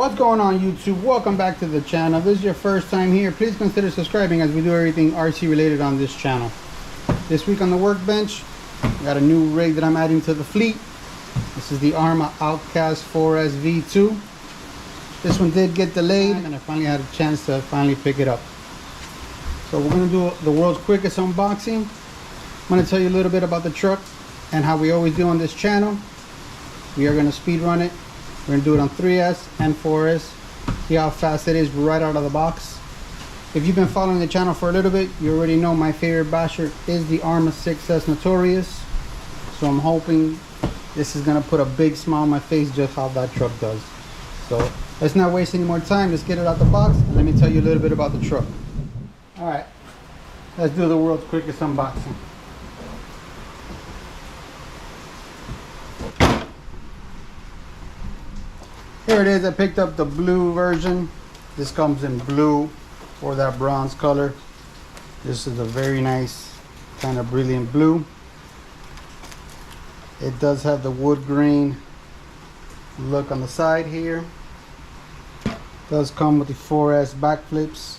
What's going on, YouTube? Welcome back to the channel. If this is your first time here, please consider subscribing as we do everything RC related on this channel. This week on the workbench, we got a new rig that I'm adding to the fleet. This is the Arrma Outcast 4S V2. This one did get delayed and I finally had a chance to finally pick it up. So we're going to do the world's quickest unboxing. I'm going to tell you a little bit about the truck and how we always do on this channel. We are going to speed run it. We're going to do it on 3S and 4S. See how fast it is right out of the box. If you've been following the channel for a little bit, you already know my favorite basher is the Arrma 6S Notorious. So I'm hoping this is going to put a big smile on my face just how that truck does. So let's not waste any more time. Let's get it out the box and let me tell you a little bit about the truck. Alright, let's do the world's quickest unboxing. Here it is. I picked up the blue version. This comes in blue or that bronze color. This is a very nice kind of brilliant blue. It does have the wood grain look on the side here. It does come with the 4S back flips.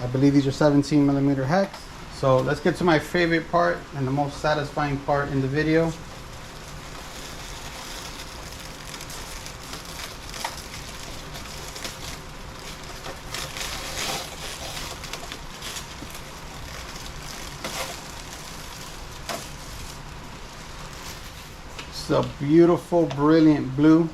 I believe these are 17mm hex. So let's get to my favorite part and the most satisfying part in the video. It's a beautiful, brilliant blue.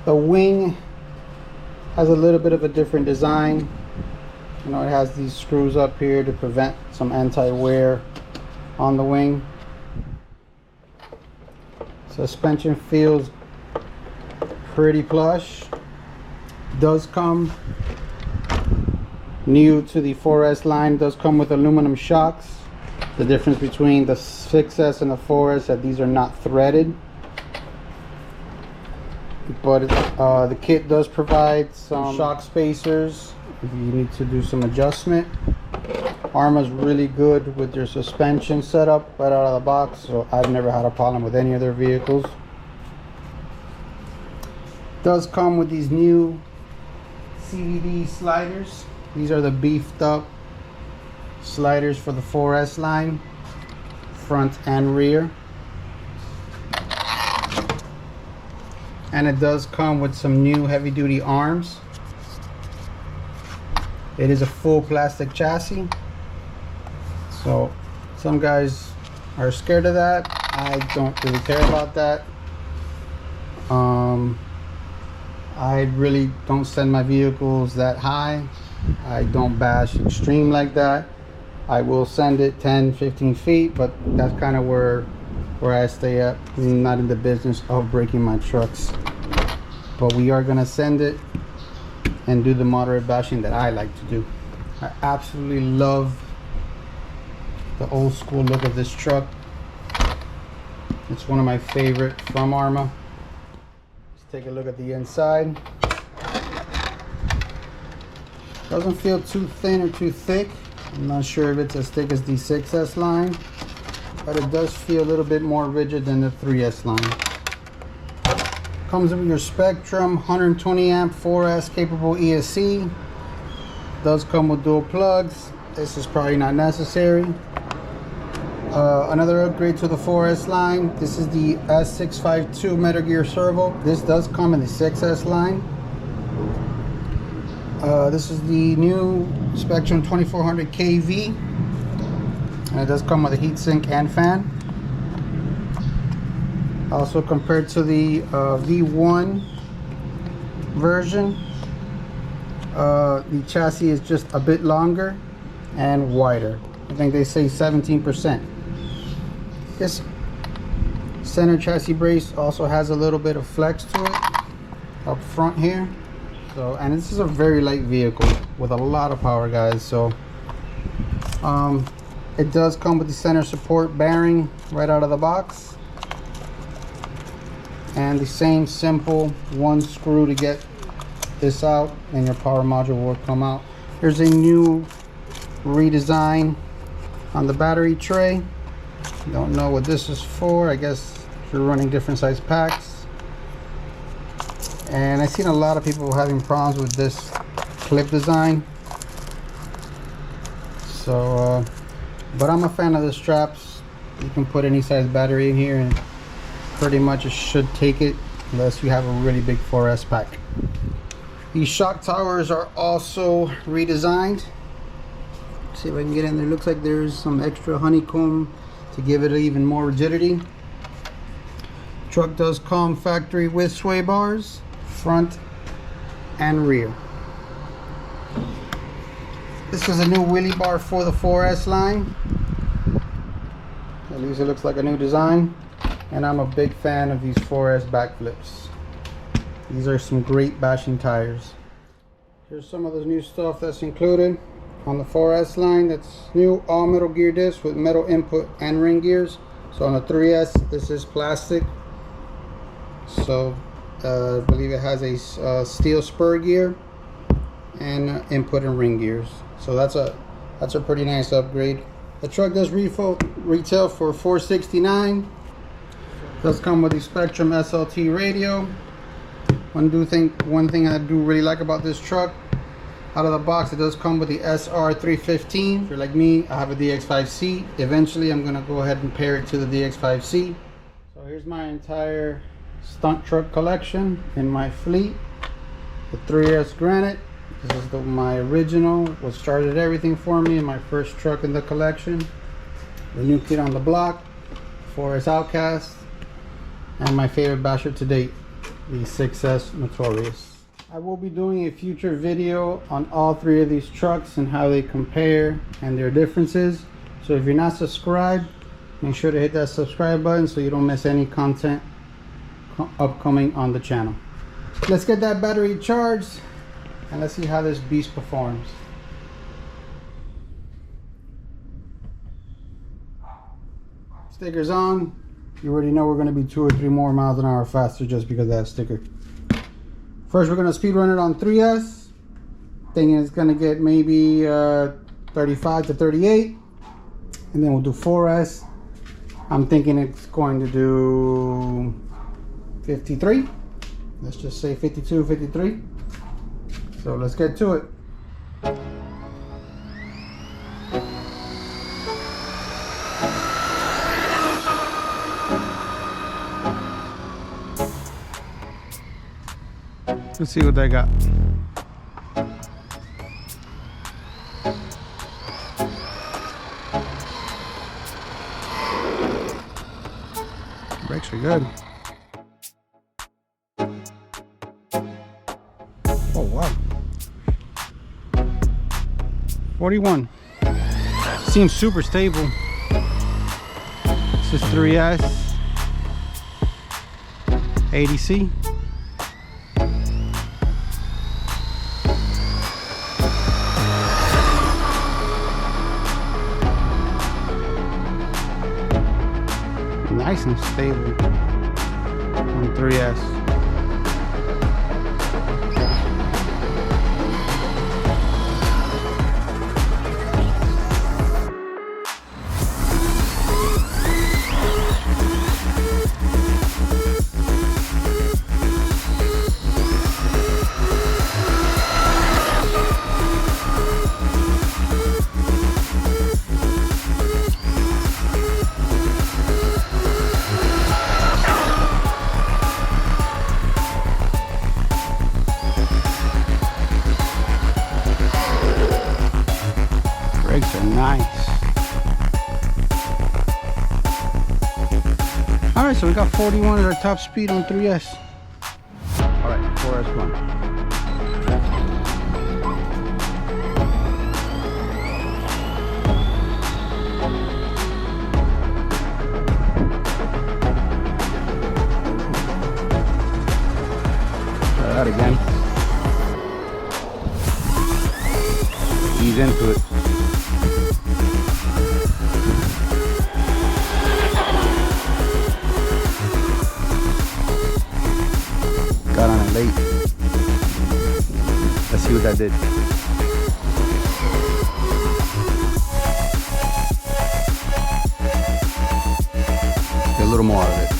The wing has a little bit of a different design. You know, it has these screws up here to prevent some anti-wear on the wing. Suspension feels pretty plush. Does come new to the 4S line. Does come with aluminum shocks. The difference between the 6S and the 4S is that these are not threaded. But the kit does provide some shock spacers if you need to do some adjustment. Arrma's really good with their suspension setup right out of the box, so I've never had a problem with any of their vehicles. Does come with these new CVD sliders. These are the beefed up sliders for the 4S line, front and rear. And it does come with some new heavy duty arms. It is a full plastic chassis. So some guys are scared of that. I don't really care about that. I really don't send my vehicles that high. I don't bash extreme like that. I will send it 10-15 feet, but that's kind of where I stay at. I'm not in the business of breaking my trucks, but we are gonna send it and do the moderate bashing that I like to do. I absolutely love the old school look of this truck. It's one of my favorite from Arrma. Let's take a look at the inside. Doesn't feel too thin or too thick. I'm not sure if it's as thick as the 6S line, but it does feel a little bit more rigid than the 3S line. Comes with your Spectrum 120 amp 4S capable ESC. Does come with dual plugs. This is probably not necessary. Another upgrade to the 4S line. This is the S652 Metal Gear servo. This does come in the 6S line. This is the new Spectrum 2400 KV. And it does come with a heatsink and fan. Also, compared to the V1 version, the chassis is just a bit longer and wider. I think they say 17%. This center chassis brace also has a little bit of flex to it up front here. So, and this is a very light vehicle with a lot of power, guys. So It does come with the center support bearing right out of the box, and the same simple one screw to get this out, and your power module will come out. There's a new redesign on the battery tray. Don't know what this is for. I guess if you're running different size packs. And I've seen a lot of people having problems with this clip design. So but I'm a fan of the straps. You can put any size battery in here and pretty much it should take it, unless you have a really big 4S pack. These shock towers are also redesigned. Let's see if I can get in there. Looks like there's some extra honeycomb to give it even more rigidity. Truck does come factory with sway bars, front and rear. This is a new wheelie bar for the 4S line. At least it looks like a new design. And I'm a big fan of these 4S backflips. These are some great bashing tires. Here's some of the new stuff that's included on the 4S line. That's new all metal gear discs with metal input and ring gears. So on the 3S, this is plastic. So I believe it has a steel spur gear and input and ring gears. So that's a pretty nice upgrade. The truck does retail for $469. Does come with the Spectrum SLT radio. One thing I do really like about this truck, out of the box it does come with the SR315. If you're like me, I have a DX5C. Eventually I'm gonna go ahead and pair it to the DX5C. So here's my entire Stunt Truck collection in my fleet. The 3S Granite. This is my original, what started everything for me, and my first truck in the collection. The new kid on the block, 4S Outcast, and my favorite basher to date, the 6S Notorious. I will be doing a future video on all three of these trucks and how they compare and their differences. So if you're not subscribed, make sure to hit that subscribe button so you don't miss any content upcoming on the channel. Let's get that battery charged and let's see how this beast performs. Sticker's on. You already know we're going to be 2 or 3 more miles an hour faster just because of that sticker. First we're going to speed run it on 3S. Thinking it's going to get maybe 35 to 38. And then we'll do 4S. I'm thinking it's going to do 53. Let's just say 52, 53. So let's get to it. Let's see what they got. Brakes are good. Oh wow. 41. Seems super stable. This is 3S 80C. Nice and stable on 3S. Brakes are nice. Alright, so we got 41 at our top speed on 3S. Alright, 4S one. Try that again. Ease into it. got on it late. Let's see what that did. Get a little more out of it.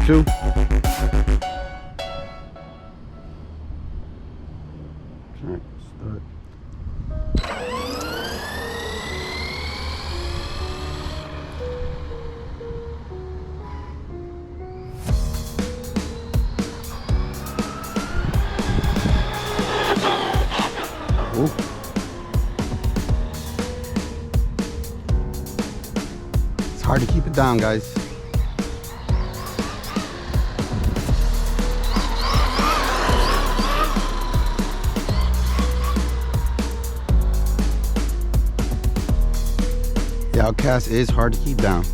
Two. Alright, start. Ooh. It's hard to keep it down, guys. The Outcast is hard to keep down.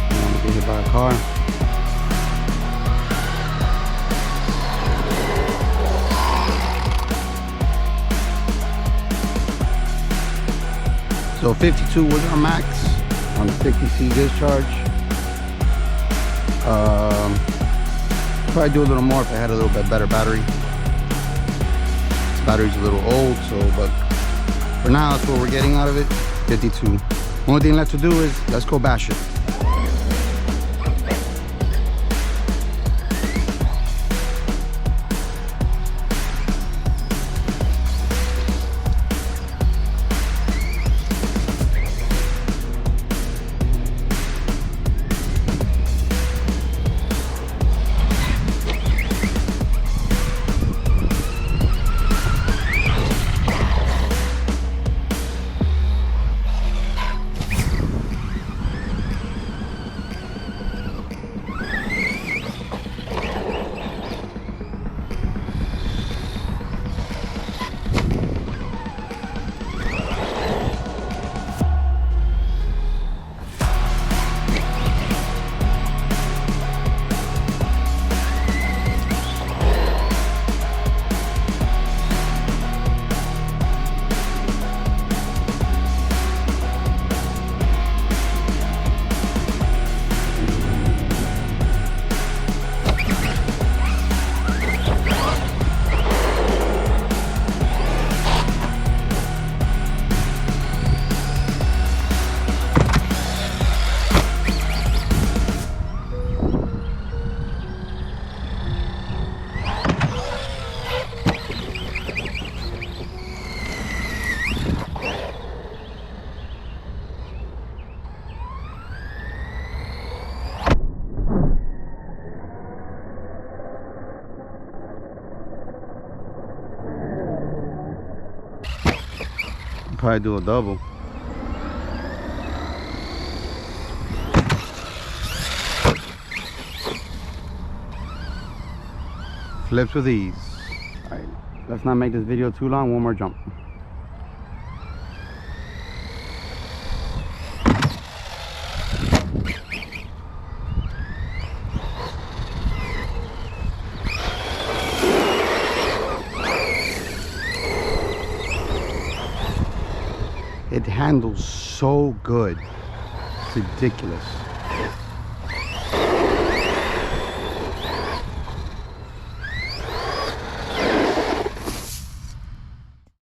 I want to get hit by a car. So 52 was our max on the 50C discharge. Probably do a little more if I had a little bit better battery. This battery's a little old, so but for now that's what we're getting out of it. 52. Only thing left to do is let's go bash it. Probably do a double. Flips with ease. All right, let's not make this video too long. One more jump. It handles so good. It's ridiculous.